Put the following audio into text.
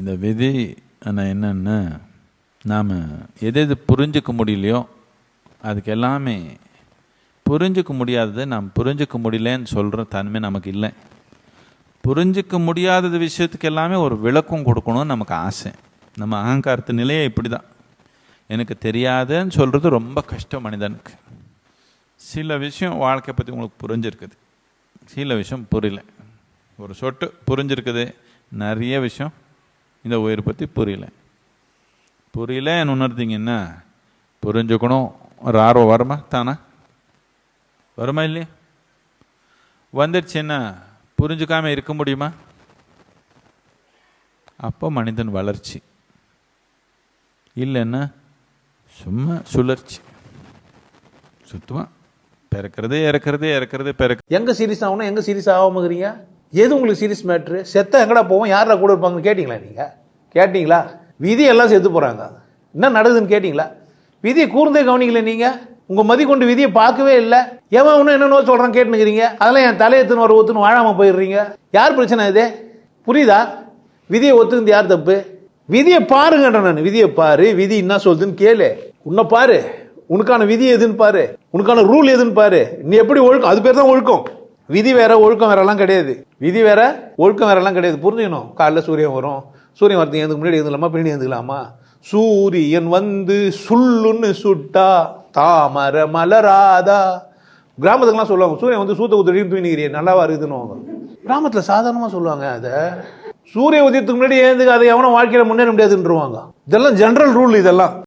இந்த விதி ஆனால் என்னென்னா, நாம் எது புரிஞ்சிக்க முடியலையோ அதுக்கு எல்லாமே புரிஞ்சிக்க முடியாதது நாம் புரிஞ்சிக்க முடியலன்னு சொல்கிற தன்மை நமக்கு இல்லை. புரிஞ்சிக்க முடியாதது விஷயத்துக்கு எல்லாமே ஒரு விளக்கம் கொடுக்கணும்னு நமக்கு ஆசை. நம்ம அகங்காரத்து நிலையை இப்படி தான். எனக்கு தெரியாதுன்னு சொல்கிறது ரொம்ப கஷ்டம் மனிதனுக்கு. சில விஷயம் வாழ்க்கையை பற்றி உங்களுக்கு புரிஞ்சிருக்குது, சில விஷயம் புரியல. ஒரு சொட்டு புரிஞ்சிருக்குது, நிறைய விஷயம் இந்த உயிரை பற்றி புரியலன்னு உணர்ந்தீங்கன்னா புரிஞ்சுக்கணும் ஒரு ஆர்வம் வருமா? தானா வருமா இல்லையா? வந்துடுச்சுன்னா புரிஞ்சுக்காமல் இருக்க முடியுமா? அப்போ மனிதன் வளர்ச்சி, இல்லைன்னா சும்மா சுழற்சி, சுத்தமாக பிறக்கிறது இறக்கிறது இறக்கிறது பிறக்கிறது. எங்கே சீரியஸ் ஆகணும், எங்கே சீரியஸ் ஆகாமக்கிறீங்க? எது உங்களுக்கு சீரியஸ் மேட்ரு? செத்தா எங்கடா போவோம், யாரா கூட இருப்பாங்கன்னு கேட்டிங்களா? நீங்கள் கேட்டிங்களா? விதி எல்லாம் செத்து போகிறாங்க, என்ன நடக்குதுன்னு கேட்டிங்களா? விதியை கூர்ந்தே கவனிக்கல. நீங்கள் உங்கள் மதி கொண்டு விதியை பார்க்கவே இல்லை. ஏமா ஒன்றும் என்னென்னோ சொல்கிறான் கேட்டுனுக்கிறீங்க. அதெல்லாம் என் தலையத்துன்னு ஒரு ஒத்துன்னு வாழாமல் போயிடுறீங்க. யார் பிரச்சனை இது? புரியுதா? விதியை ஒத்துக்குது யார் தப்பு? விதியை பாருங்கன்ற. நான் விதியை பாரு, விதி என்ன சொல்லுதுன்னு கேளு. உன்னை பாரு, உனக்கான விதி எதுன்னு பாரு, உனக்கான ரூல் எதுன்னு பாரு. நீ எப்படி ஒழுக்கம், அது பேர் தான் ஒழுக்கம். விதி வேற ஒழுக்கம் வேறெல்லாம் கிடையாது. விதி வேற ஒழுக்கம் வேறெல்லாம் கிடையாது. புரிஞ்சுக்கணும். காலைல சூரியன் வரும், சூரியன் வரதுக்கு எதுக்கு முன்னாடி எழுந்துக்கலாமா பின்னாடி எழுந்துக்கலாமா? சூரியன் வந்து சுள்ளுன்னு சுட்டா தாமரை மலராதா. கிராமத்துக்குலாம் சொல்லுவாங்க, சூரியன் வந்து சூத்த ஊத்துடின்னு தூங்கிக்கிறீங்க நல்லாவா இருக்குதுன்னு. கிராமத்தில் சாதாரணமாக சொல்லுவாங்க. அதை சூரிய உதயத்துக்கு முன்னாடி எழுந்துக்கு அதை எவனும் வாழ்க்கையில் முன்னேற முடியாதுன்றவாங்க. இதெல்லாம் ஜெனரல் ரூல். இதெல்லாம்